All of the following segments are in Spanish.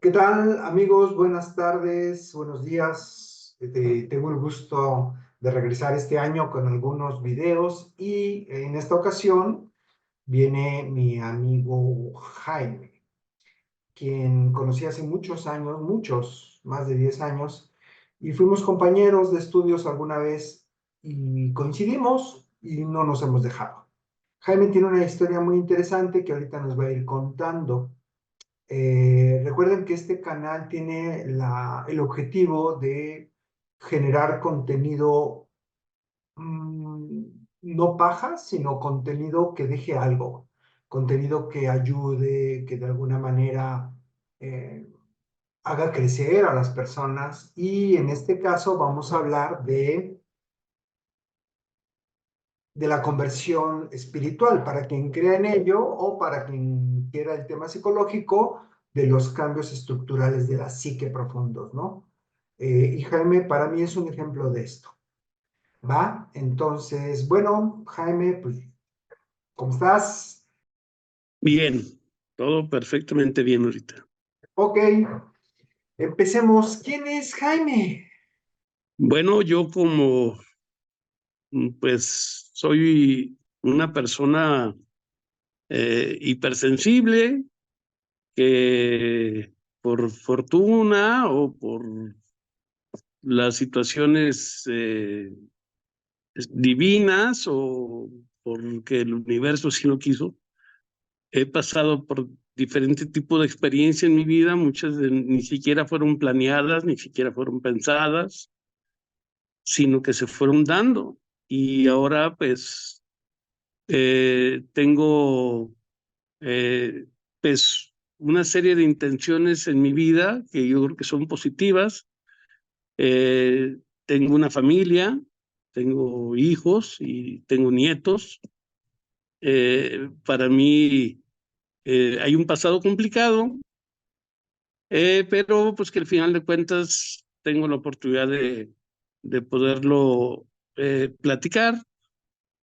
¿Qué tal, amigos? Buenas tardes, buenos días. Tengo el gusto de regresar este año con algunos videos y en esta ocasión viene mi amigo Jaime, quien conocí hace muchos años, muchos, más de 10 años, y fuimos compañeros de estudios alguna vez y coincidimos y no nos hemos dejado. Jaime tiene una historia muy interesante que ahorita nos va a ir contando. Recuerden que este canal tiene el objetivo de generar contenido, mm, no paja, sino contenido que deje algo, contenido que ayude, que de alguna manera eh, haga crecer a las personas. Y en este caso vamos a hablar de la conversión espiritual, para quien crea en ello o para quien quiera el tema psicológico, de los cambios estructurales de la psique profundos, ¿no? Y Jaime para mí es un ejemplo de esto, ¿va? Entonces, bueno, Jaime, pues, ¿cómo estás? Bien, todo perfectamente bien ahorita. Ok, empecemos. ¿Quién es Jaime? Bueno, yo pues soy una persona hipersensible que por fortuna o por las situaciones divinas o porque el universo sí lo quiso, he pasado por diferentes tipos de experiencias en mi vida, muchas ni siquiera fueron planeadas, ni siquiera fueron pensadas, sino que se fueron dando. Y ahora pues tengo eh, pues una serie de intenciones en mi vida que yo creo que son positivas. Eh, Tengo una familia, tengo hijos y tengo nietos. Para mí hay un pasado complicado, pero pues que al final de cuentas tengo la oportunidad de poderlo platicar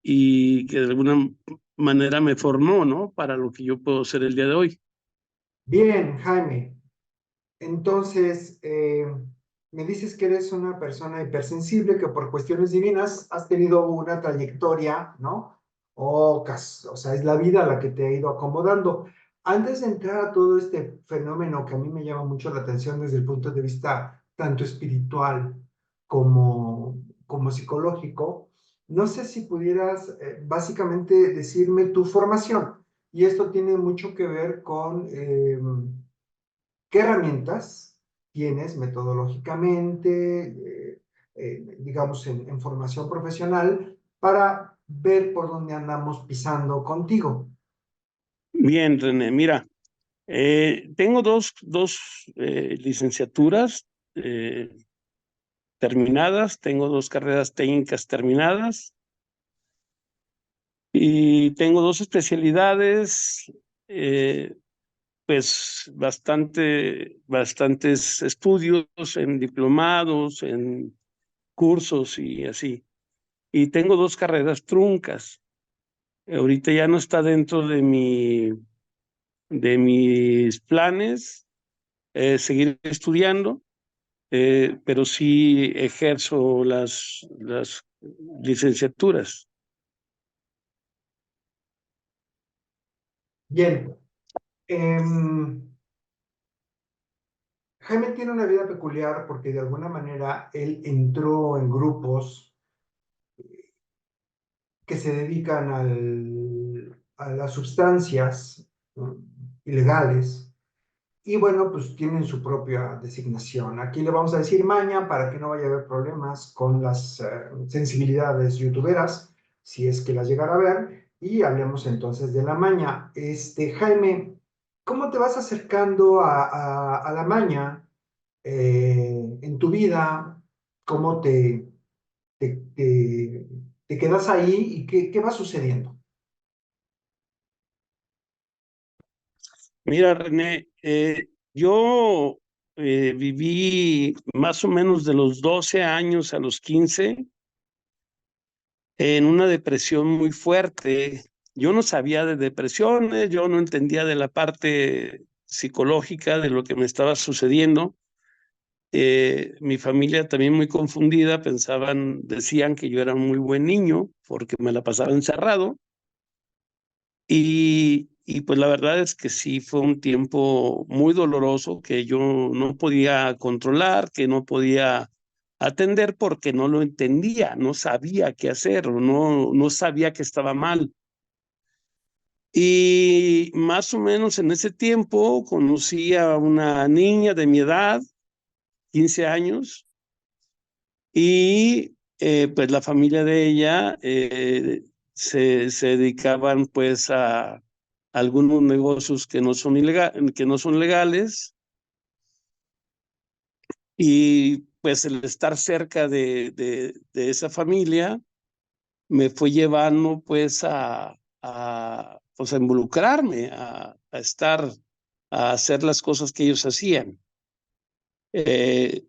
y que de alguna manera me formó, ¿no? Para lo que yo puedo ser el día de hoy. Bien, Jaime. Entonces, me dices que eres una persona hipersensible, que por cuestiones divinas has tenido una trayectoria, ¿no? O sea, es la vida la que te ha ido acomodando. Antes de entrar a todo este fenómeno que a mí me llama mucho la atención desde el punto de vista tanto espiritual como psicológico, no sé si pudieras básicamente decirme tu formación. Y esto tiene mucho que ver con qué herramientas tienes metodológicamente, digamos, en formación profesional para ver por dónde andamos pisando contigo. Bien, René, mira, tengo dos licenciaturas eh, terminadas, tengo dos carreras técnicas terminadas y tengo dos especialidades, eh, pues bastantes estudios en diplomados, en cursos y así. Y tengo dos carreras truncas. Ahorita ya no está dentro de mis planes seguir estudiando, pero sí ejerzo las licenciaturas. Bien, Jaime tiene una vida peculiar porque de alguna manera él entró en grupos que se dedican a las sustancias, ¿no?, ilegales. Y bueno, pues tienen su propia designación. Aquí le vamos a decir maña para que no vaya a haber problemas con las sensibilidades youtuberas, si es que las llegara a ver. Y hablemos entonces de la maña. Jaime, ¿cómo te vas acercando a la maña en tu vida? ¿Cómo te, te, te quedas ahí y qué va sucediendo? Mira, René, yo viví más o menos de los 12 años a los 15 en una depresión muy fuerte. Yo no sabía de depresiones, yo no entendía de la parte psicológica de lo que me estaba sucediendo. Mi familia también muy confundida, decían que yo era un muy buen niño porque me la pasaba encerrado. Y pues la verdad es que sí fue un tiempo muy doloroso que yo no podía controlar, que no podía atender porque no lo entendía, no sabía qué hacer o no sabía que estaba mal. Y más o menos en ese tiempo conocí a una niña de mi edad, 15 años, y pues la familia de ella se dedicaban pues a algunos negocios que no son legales, y pues el estar cerca de esa familia me fue llevando pues pues a involucrarme, a hacer las cosas que ellos hacían. Eh,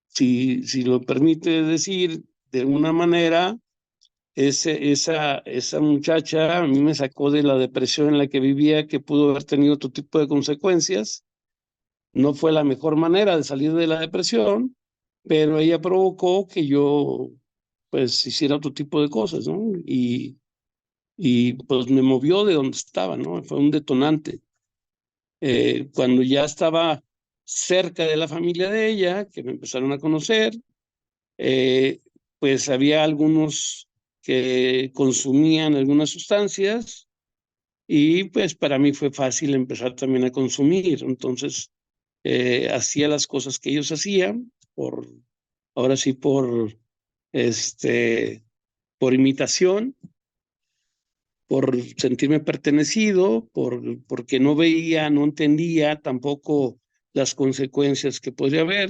si lo permite decir de una manera, esa muchacha a mí me sacó de la depresión en la que vivía, que pudo haber tenido otro tipo de consecuencias. No fue la mejor manera de salir de la depresión, pero ella provocó que yo pues hiciera otro tipo de cosas, ¿no? Y pues me movió de donde estaba, ¿no? Fue un detonante. Cuando ya estaba cerca de la familia de ella, que me empezaron a conocer, eh, pues había algunos que consumían algunas sustancias y pues para mí fue fácil empezar también a consumir. Entonces, hacía las cosas que ellos hacían, ahora sí, por imitación, por sentirme pertenecido, porque no veía, no entendía tampoco las consecuencias que podría haber.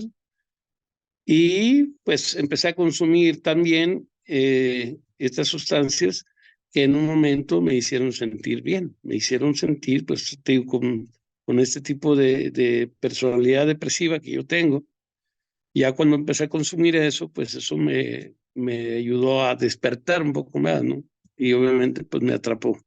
Y pues empecé a consumir también estas sustancias que en un momento me hicieron sentir bien, me hicieron sentir, pues, te digo, con este tipo de personalidad depresiva que yo tengo. Ya cuando empecé a consumir eso, pues eso me ayudó a despertar un poco más, ¿no? Y obviamente, pues me atrapó.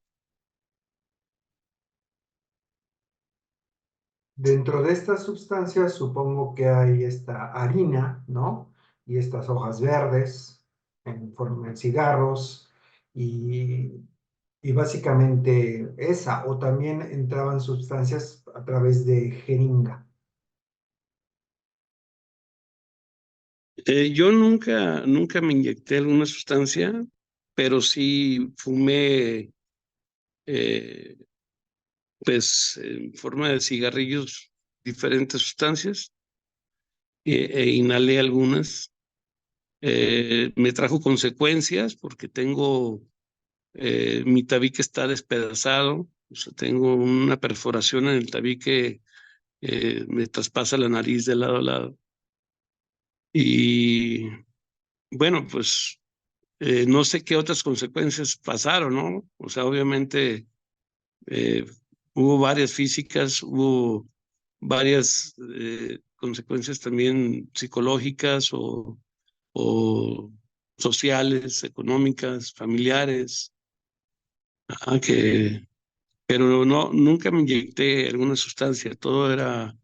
Dentro de estas sustancias supongo que hay esta harina, ¿no? Y estas hojas verdes en forma de cigarros y, y básicamente esa, o también entraban sustancias a través de jeringa. Yo nunca me inyecté alguna sustancia, pero sí fumé, eh, pues, en forma de cigarrillos, diferentes sustancias, inhalé algunas. Me trajo consecuencias porque mi tabique está despedazado, o sea, tengo una perforación en el tabique, me traspasa la nariz de lado a lado. Y bueno, pues no sé qué otras consecuencias pasaron, ¿no? O sea, obviamente eh, hubo varias físicas, hubo varias consecuencias también psicológicas o sociales, económicas, familiares, pero nunca me inyecté alguna sustancia, todo era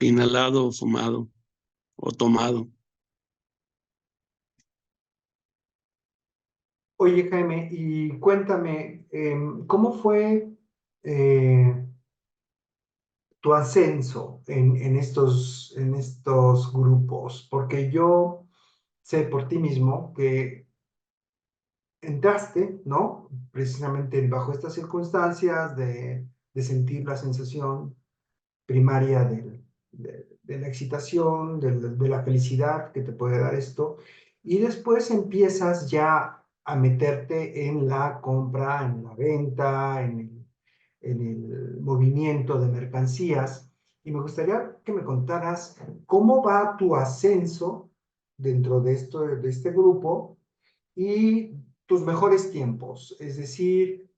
inhalado, fumado o tomado. Oye, Jaime, y cuéntame, ¿cómo fue eh, tu ascenso en estos grupos? Porque yo sé por ti mismo que entraste, ¿no? Precisamente bajo estas circunstancias de sentir la sensación primaria de la excitación, de la felicidad que te puede dar esto, y después empiezas ya a meterte en la compra, en la venta, en el movimiento de mercancías, y me gustaría que me contaras cómo va tu ascenso dentro de este grupo y tus mejores tiempos, es decir,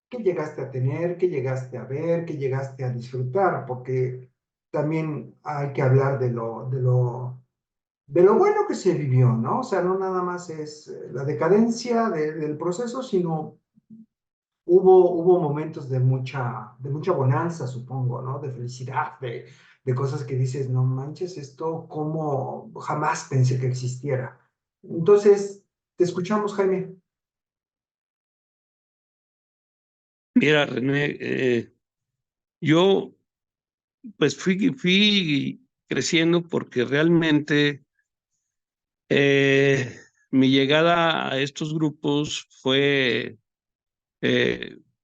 qué llegaste a tener, qué llegaste a ver, qué llegaste a disfrutar, porque también hay que hablar de lo bueno que se vivió, ¿no? O sea, no nada más es la decadencia del proceso, sino hubo momentos de mucha bonanza, supongo, ¿no? De felicidad, de cosas que dices, no manches, esto como jamás pensé que existiera. Entonces, te escuchamos, Jaime. Mira, René, yo pues fui creciendo porque realmente mi llegada a estos grupos fue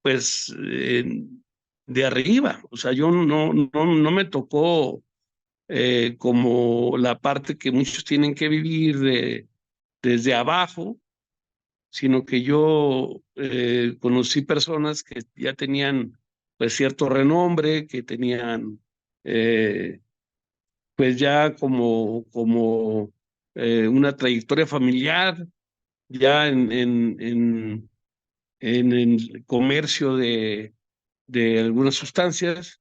pues de arriba. O sea, yo no me tocó como la parte que muchos tienen que vivir desde abajo, sino que yo conocí personas que ya tenían pues cierto renombre, que tenían eh, pues ya como una trayectoria familiar, ya en el comercio de algunas sustancias,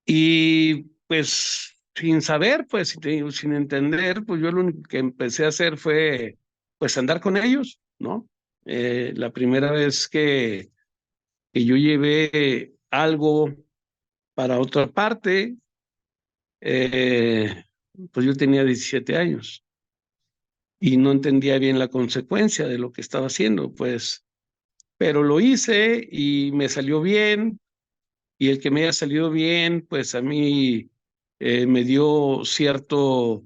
y pues sin saber, pues sin entender, pues yo lo único que empecé a hacer fue pues andar con ellos, ¿no? La primera vez que yo llevé algo para otra parte, eh, pues yo tenía 17 años y no entendía bien la consecuencia de lo que estaba haciendo, pues, pero lo hice y me salió bien, y el que me haya salido bien, pues a mí me dio cierta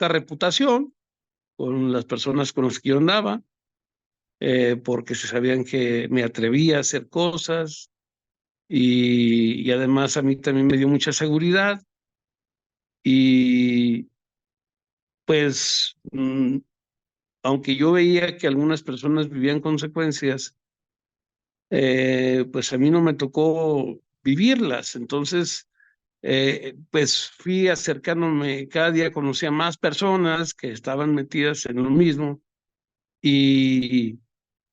reputación con las personas con las que yo andaba, porque se sabían que me atrevía a hacer cosas, y además a mí también me dio mucha seguridad. Y pues aunque yo veía que algunas personas vivían consecuencias, pues a mí no me tocó vivirlas. Entonces, pues fui acercándome, cada día conocía más personas que estaban metidas en lo mismo, y,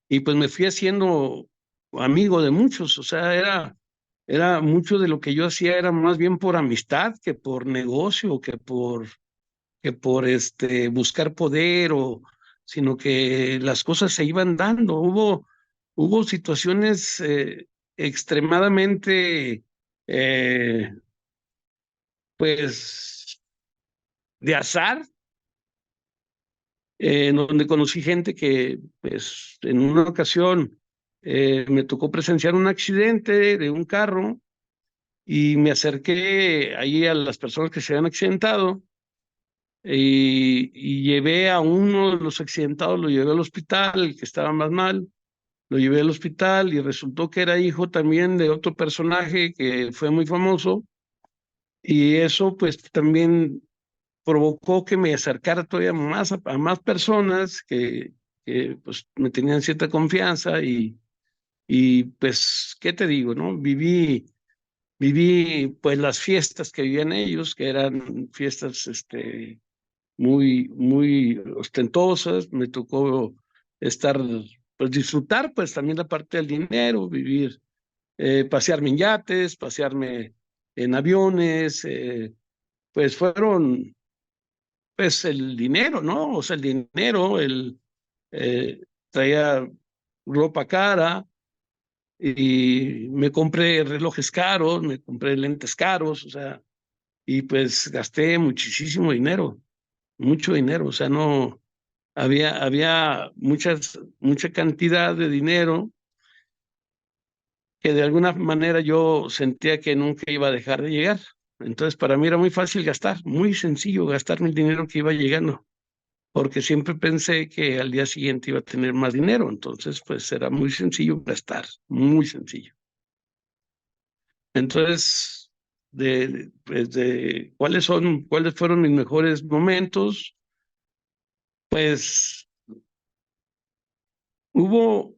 y pues me fui haciendo amigo de muchos. O sea, era mucho de lo que yo hacía era más bien por amistad que por negocio, que por buscar poder, sino que las cosas se iban dando. Hubo situaciones extremadamente, eh, pues, de azar, en donde conocí gente que, pues, en una ocasión me tocó presenciar un accidente de un carro, y me acerqué ahí a las personas que se habían accidentado, y llevé a uno de los accidentados, lo llevé al hospital, el que estaba más mal, lo llevé al hospital, y resultó que era hijo también de otro personaje que fue muy famoso, y eso pues también provocó que me acercara todavía más a más personas que pues me tenían cierta confianza, y pues, ¿qué te digo, no? Viví pues las fiestas que vivían ellos, que eran fiestas muy ostentosas. Me tocó estar, pues disfrutar pues también la parte del dinero, vivir, pasearme en yates, pasearme en aviones, pues fueron pues el dinero, ¿no? O sea, el dinero, eh, traía ropa cara, y me compré relojes caros, me compré lentes caros, o sea, y pues gasté muchísimo dinero, mucho dinero. O sea, no, había mucha cantidad de dinero que de alguna manera yo sentía que nunca iba a dejar de llegar. Entonces, para mí era muy fácil gastar, muy sencillo gastarme el dinero que iba llegando, porque siempre pensé que al día siguiente iba a tener más dinero. Entonces, pues era muy sencillo gastar, muy sencillo. Entonces, pues cuáles fueron mis mejores momentos, pues hubo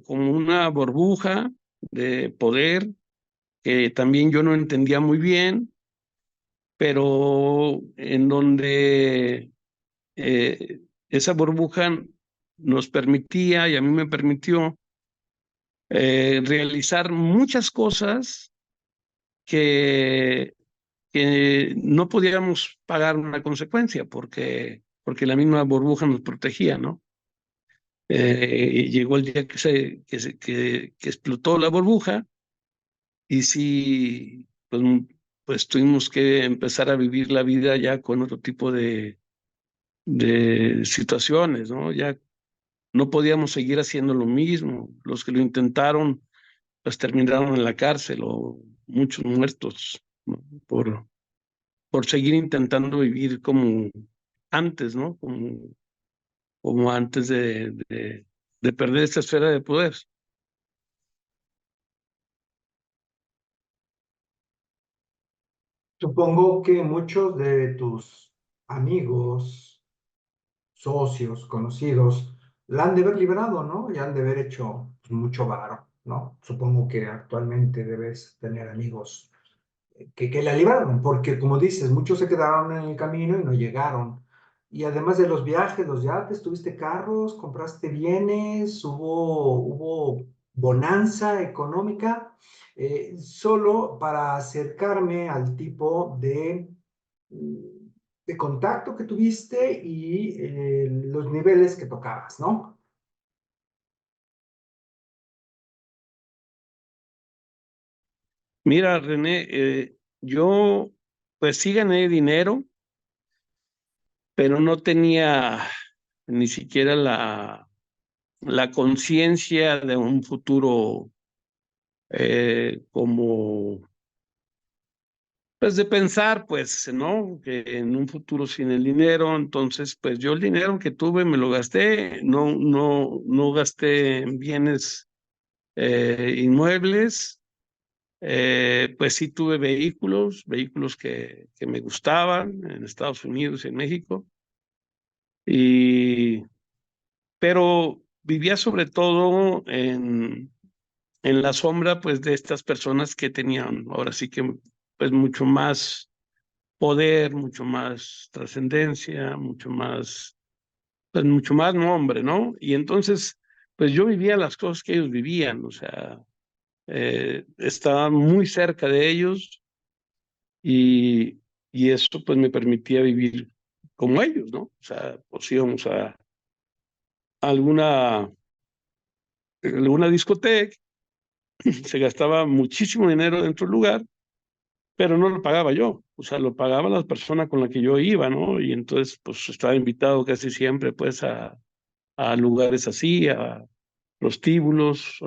como una burbuja de poder que también yo no entendía muy bien, pero en donde esa burbuja nos permitía, y a mí me permitió, realizar muchas cosas que, que no podíamos pagar una consecuencia, porque la misma burbuja nos protegía, ¿no? Llegó el día que explotó la burbuja y sí, pues tuvimos que empezar a vivir la vida ya con otro tipo de situaciones, ¿no? Ya no podíamos seguir haciendo lo mismo. Los que lo intentaron, pues terminaron en la cárcel o muchos muertos, ¿no? Por seguir intentando vivir como antes, ¿no? Como antes de perder esta esfera de poder. Supongo que muchos de tus amigos, socios, conocidos, la han de haber librado, ¿no? Y han de haber hecho pues, mucho varo, ¿no? Supongo que actualmente debes tener amigos que la libraron, porque como dices, muchos se quedaron en el camino y no llegaron. Y además de los viajes, los yates, tuviste carros, compraste bienes, hubo bonanza económica, solo para acercarme al tipo de contacto que tuviste y los niveles que tocabas, ¿no? Mira, René, yo pues sí gané dinero, pero no tenía ni siquiera la conciencia de un futuro como, pues de pensar, pues, ¿no? Que en un futuro sin el dinero, entonces, pues yo el dinero que tuve me lo gasté, no gasté en bienes inmuebles. Pues sí tuve vehículos que me gustaban en Estados Unidos y en México, y, pero vivía sobre todo en la sombra pues de estas personas que tenían ahora sí que pues mucho más poder, mucho más trascendencia, pues mucho más nombre, ¿no? Y entonces pues yo vivía las cosas que ellos vivían, o sea, estaba muy cerca de ellos y, y eso pues me permitía vivir como ellos, ¿no? O sea, pues íbamos a alguna discoteca, se gastaba muchísimo dinero dentro del lugar, pero no lo pagaba yo, o sea, lo pagaba la persona con la que yo iba, ¿no? Y entonces pues estaba invitado casi siempre pues a lugares así, a prostíbulos,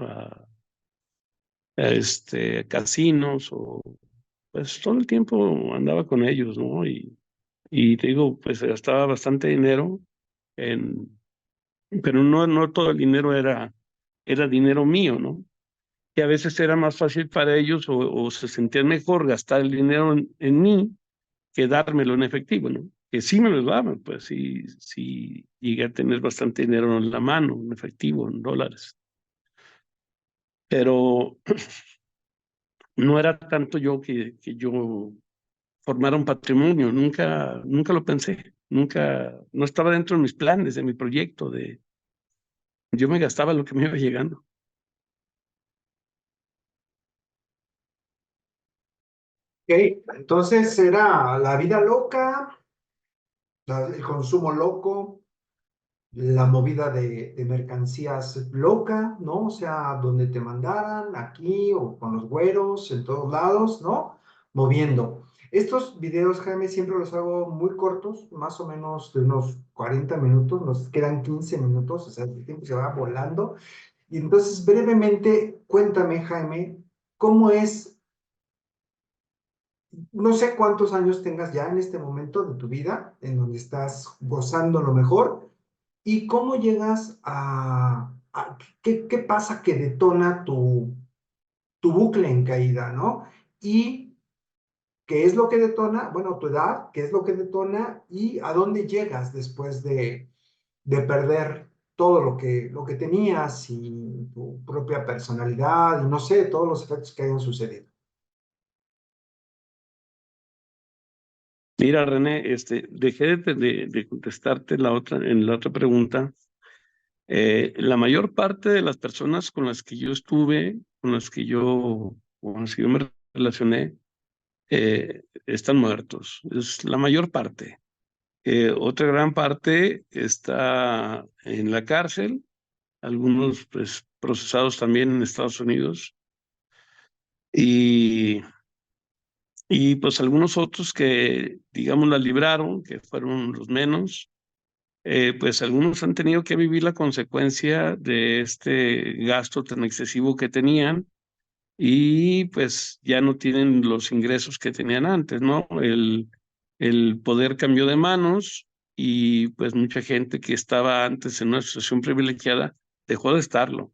casinos, o pues todo el tiempo andaba con ellos, ¿no? Y te digo, pues se gastaba bastante dinero, en, pero no todo el dinero era dinero mío, ¿no? Que a veces era más fácil para ellos o se sentían mejor gastar el dinero en mí que dármelo en efectivo, ¿no? Que sí me lo daban, pues sí llegué a tener bastante dinero en la mano, en efectivo, en dólares. Pero no era tanto yo que yo formara un patrimonio, nunca lo pensé, no estaba dentro de mis planes, de mi proyecto, yo me gastaba lo que me iba llegando. Ok, entonces era la vida loca, el consumo loco, la movida de mercancías loca, ¿no? O sea, donde te mandaran, aquí o con los güeros, en todos lados, ¿no? Moviendo. Estos videos, Jaime, siempre los hago muy cortos, más o menos de unos 40 minutos, nos quedan 15 minutos, o sea, el tiempo se va volando. Y entonces, brevemente, cuéntame, Jaime, ¿cómo es? No sé cuántos años tengas ya en este momento de tu vida, en donde estás gozando lo mejor, y cómo llegas qué pasa que detona tu bucle en caída, ¿no? Y qué es lo que detona, bueno, tu edad, qué es lo que detona y a dónde llegas después de perder todo lo que tenías y tu propia personalidad y no sé, todos los efectos que hayan sucedido. Mira, René, dejé de contestarte en la otra pregunta. La mayor parte de las personas con las que yo estuve, con las que yo me relacioné, están muertos. Es la mayor parte. Otra gran parte está en la cárcel algunos pues procesados también en Estados Unidos y, y pues algunos otros que digamos la libraron, que fueron los menos. Pues algunos han tenido que vivir la consecuencia de este gasto tan excesivo que tenían y pues ya no tienen los ingresos que tenían antes, ¿no? El poder cambió de manos y pues mucha gente que estaba antes en una situación privilegiada dejó de estarlo.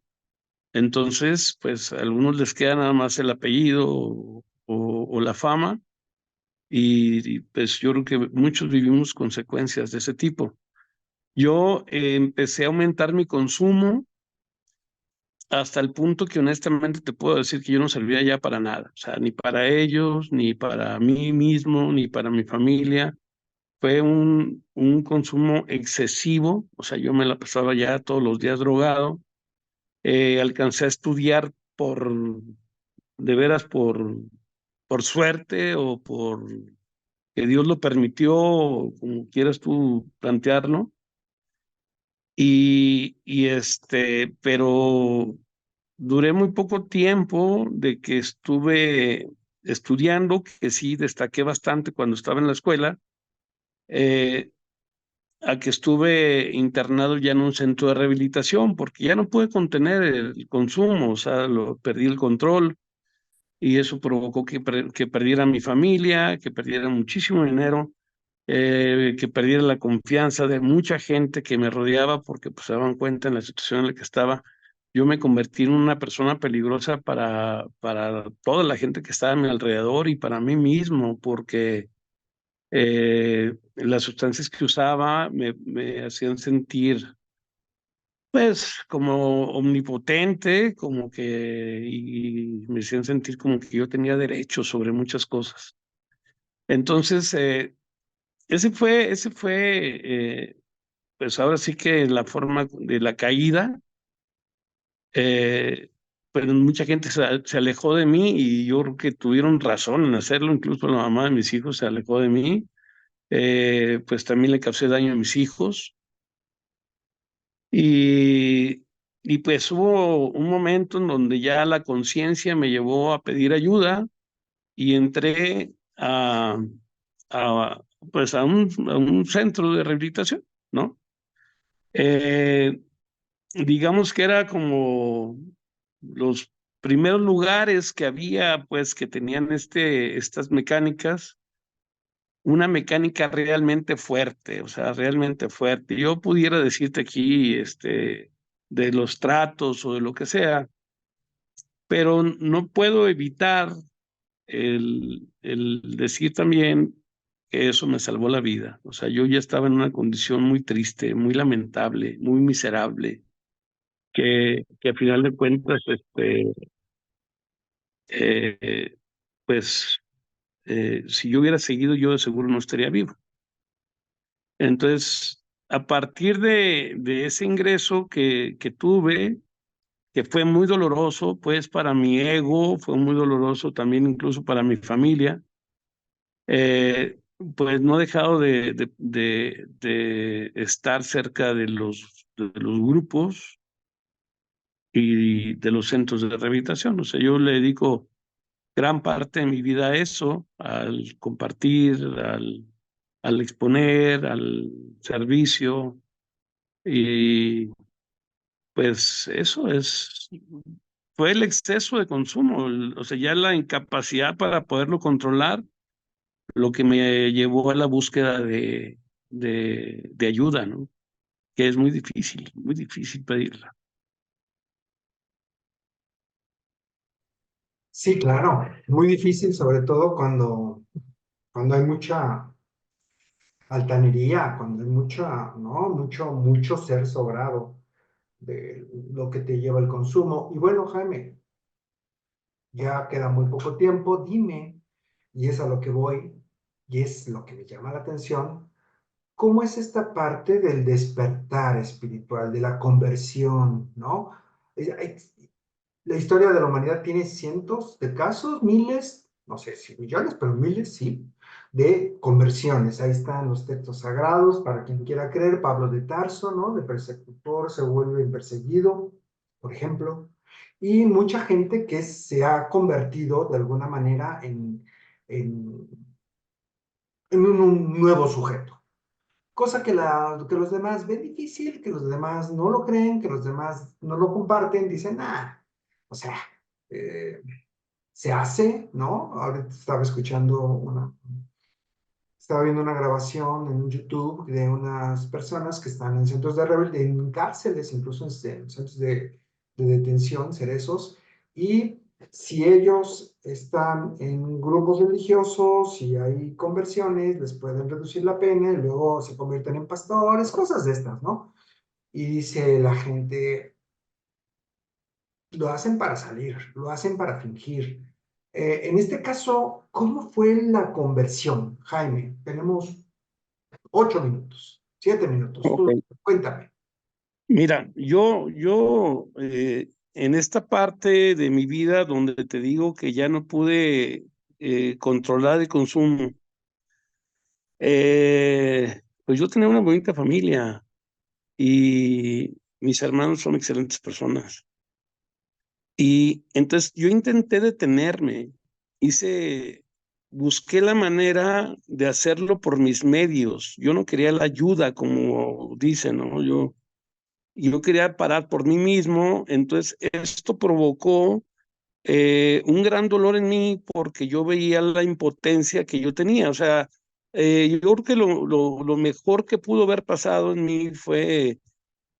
Entonces, pues a algunos les queda nada más el apellido o la fama y pues yo creo que muchos vivimos consecuencias de ese tipo. Yo empecé a aumentar mi consumo hasta el punto que honestamente te puedo decir que yo no servía ya para nada, o sea, ni para ellos, ni para mí mismo, ni para mi familia. Fue un consumo excesivo, o sea, yo me la pasaba ya todos los días drogado. Alcancé a estudiar de veras, por suerte o por que Dios lo permitió, como quieras tú plantearlo. Pero duré muy poco tiempo de que estuve estudiando, que sí destaqué bastante cuando estaba en la escuela, eh, a que estuve internado ya en un centro de rehabilitación, porque ya no pude contener el consumo, o sea, perdí el control y eso provocó que perdiera mi familia, que perdiera muchísimo dinero, que perdiera la confianza de mucha gente que me rodeaba porque pues se daban cuenta en la situación en la que estaba. Yo me convertí en una persona peligrosa para toda la gente que estaba a mi alrededor y para mí mismo, porque las sustancias que usaba me hacían sentir pues como omnipotente, como que, y me hacían sentir como que yo tenía derechos sobre muchas cosas. Entonces, ese fue, pues ahora sí que la forma de la caída, eh, pero mucha gente se alejó de mí y yo creo que tuvieron razón en hacerlo, incluso la mamá de mis hijos se alejó de mí, pues también le causé daño a mis hijos y, y pues hubo un momento en donde ya la conciencia me llevó a pedir ayuda y entré a, pues a un centro de rehabilitación, ¿no? Eh, digamos que era como los primeros lugares que había, pues, que tenían estas mecánicas, una mecánica realmente fuerte, o sea, realmente fuerte. Yo pudiera decirte aquí, de los tratos o de lo que sea, pero no puedo evitar el decir también que eso me salvó la vida. O sea, yo ya estaba en una condición muy triste, muy lamentable, muy miserable, que a final de cuentas, eh, pues, si yo hubiera seguido, yo de seguro no estaría vivo. Entonces, a partir de ese ingreso que tuve, que fue muy doloroso, pues para mi ego, fue muy doloroso también incluso para mi familia, pues no he dejado de estar cerca de los grupos y de los centros de rehabilitación. O sea, yo le dedico gran parte de mi vida a eso, al compartir, al exponer, al servicio. Y pues fue el exceso de consumo, o sea, ya la incapacidad para poderlo controlar, lo que me llevó a la búsqueda de ayuda, ¿no? Que es muy difícil pedirla. Sí, claro, muy difícil, sobre todo cuando hay mucha altanería, cuando hay mucha, ¿no? Mucho ser sobrado de lo que te lleva el consumo. Y bueno, Jaime, ya queda muy poco tiempo, dime, y es a lo que voy, y es lo que me llama la atención, ¿cómo es esta parte del despertar espiritual, de la conversión, ¿no? La historia de la humanidad tiene cientos de casos, miles, no sé si millones, pero miles, sí. de conversiones. Ahí están los textos sagrados, para quien quiera creer, Pablo de Tarso, ¿no? De persecutor se vuelve perseguido, por ejemplo, y mucha gente que se ha convertido de alguna manera en, en un nuevo sujeto. Cosa que los demás ven difícil, que los demás no lo creen, que los demás no lo comparten, dicen, ah, o sea, eh, se hace, ¿no? Ahorita estaba viendo una grabación en YouTube de unas personas que están en centros de en cárceles, incluso en centros de detención, cerezos, y si ellos están en grupos religiosos y hay conversiones, les pueden reducir la pena y luego se convierten en pastores, cosas de estas, ¿no? Y dice la gente, lo hacen para salir, lo hacen para fingir. En este caso, ¿cómo fue la conversión, Jaime? Tenemos 8 minutos, 7 minutos. Tú, Ok. cuéntame. Mira, en esta parte de mi vida donde te digo que ya no pude controlar el consumo, pues yo tenía una bonita familia y mis hermanos son excelentes personas. Y entonces yo intenté detenerme, busqué la manera de hacerlo por mis medios. Yo no quería la ayuda, como dicen, ¿no? Yo quería parar por mí mismo, entonces esto provocó un gran dolor en mí porque yo veía la impotencia que yo tenía. O sea, yo creo que lo mejor que pudo haber pasado en mí fue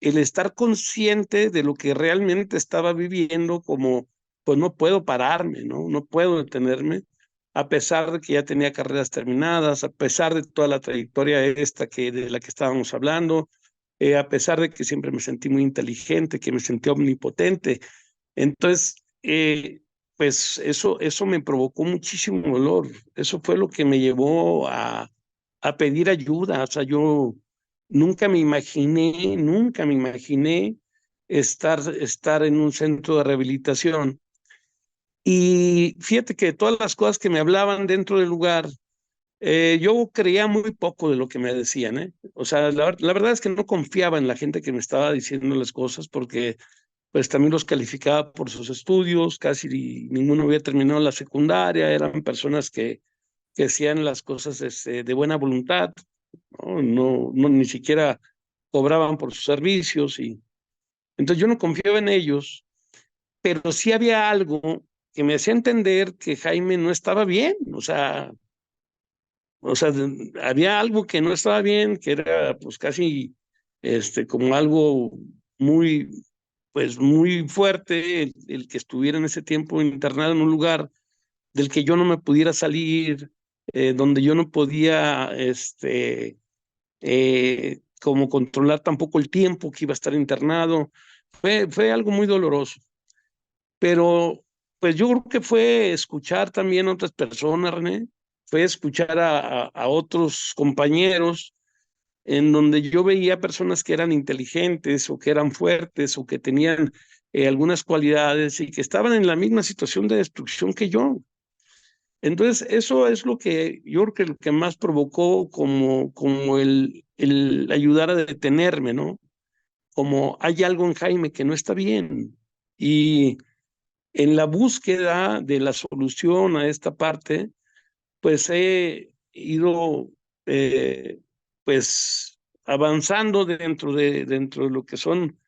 el estar consciente de lo que realmente estaba viviendo, como, pues no puedo pararme, ¿no? No puedo detenerme, a pesar de que ya tenía carreras terminadas, a pesar de toda la trayectoria esta de la que estábamos hablando, a pesar de que siempre me sentí muy inteligente, que me sentí omnipotente. Entonces, pues eso me provocó muchísimo dolor. Eso fue lo que me llevó a pedir ayuda. O sea, yo nunca me imaginé estar en un centro de rehabilitación. Y fíjate que todas las cosas que me hablaban dentro del lugar, yo creía muy poco de lo que me decían, ¿eh? O sea, la verdad es que no confiaba en la gente que me estaba diciendo las cosas porque pues también los calificaba por sus estudios, casi ninguno había terminado la secundaria, eran personas que hacían las cosas de buena voluntad, ¿no? Ni siquiera cobraban por sus servicios y entonces yo no confiaba en ellos, pero sí había algo que me hacía entender que Jaime no estaba bien, o sea, había algo que no estaba bien, que era pues casi como algo muy, pues muy fuerte, el que estuviera en ese tiempo internado en un lugar del que yo no me pudiera salir, donde yo no podía, como controlar tampoco el tiempo que iba a estar internado. Fue algo muy doloroso, pero pues yo creo que fue escuchar también a otras personas, René, fue escuchar a otros compañeros en donde yo veía personas que eran inteligentes o que eran fuertes o que tenían algunas cualidades y que estaban en la misma situación de destrucción que yo. Entonces, eso es lo que yo creo que lo que más provocó como el ayudar a detenerme, ¿no? Como hay algo en Jaime que no está bien. Y en la búsqueda de la solución a esta parte, pues he ido, pues, avanzando dentro de lo que son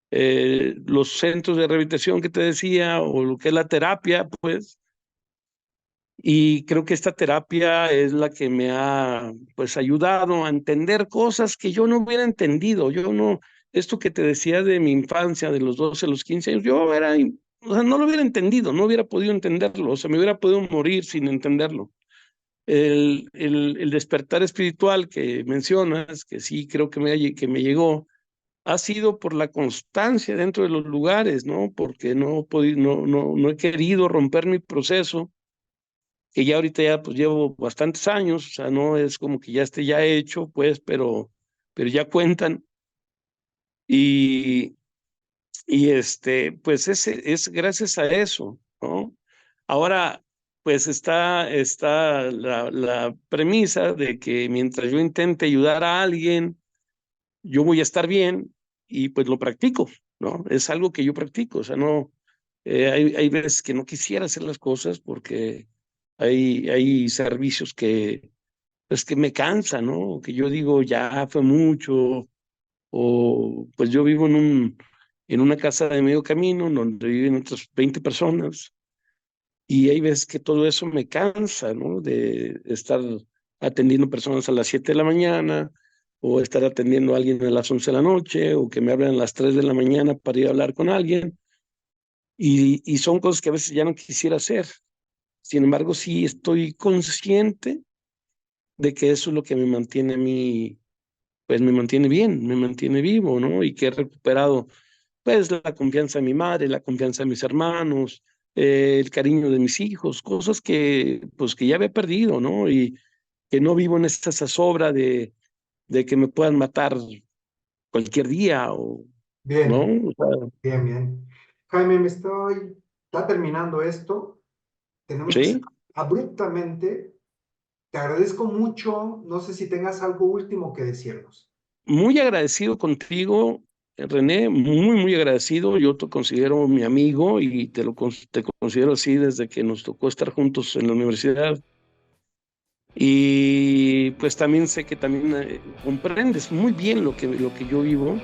los centros de rehabilitación que te decía, o lo que es la terapia, pues, y creo que esta terapia es la que me ha, pues, ayudado a entender cosas que yo no hubiera entendido. Yo no, esto que te decía de mi infancia, de los 12 a los 15 años, o sea, no lo hubiera entendido, no hubiera podido entenderlo, o sea, me hubiera podido morir sin entenderlo. El despertar espiritual que mencionas, que sí creo que me llegó, ha sido por la constancia dentro de los lugares, ¿no? Porque no he querido romper mi proceso, que ya ahorita ya pues llevo bastantes años, o sea, no es como que ya esté ya hecho, pues, pero ya cuentan. Y, pues es gracias a eso, ¿no? Ahora, pues está la premisa de que mientras yo intente ayudar a alguien, yo voy a estar bien y pues lo practico, ¿no? Es algo que yo practico, o sea, no, hay veces que no quisiera hacer las cosas porque hay servicios que, pues que me cansan, ¿no? Que yo digo, ya fue mucho, o pues yo vivo en una casa de medio camino donde viven otras 20 personas y hay veces que todo eso me cansa, ¿no? De estar atendiendo personas a las 7 de la mañana, o estar atendiendo a alguien a las 11 de la noche, o que me hablan a las 3 de la mañana para ir a hablar con alguien. Y son cosas que a veces ya no quisiera hacer. Sin embargo, sí estoy consciente de que eso es lo que me mantiene a mí, pues me mantiene bien, me mantiene vivo, ¿no? Y que he recuperado, pues, la confianza de mi madre, la confianza de mis hermanos, el cariño de mis hijos, cosas que, pues, que ya había perdido, ¿no? Y que no vivo en esta zozobra de que me puedan matar cualquier día, o, ¿no? Bien, O sea, bien, bien. Jaime, está terminando esto. Tenemos que sí, cerrar abruptamente. Te agradezco mucho. No sé si tengas algo último que decirnos. muy agradecido contigo, René, muy, muy agradecido. Yo te considero mi amigo y te considero así desde que nos tocó estar juntos en la universidad. Y pues también sé que también comprendes muy bien lo que yo vivo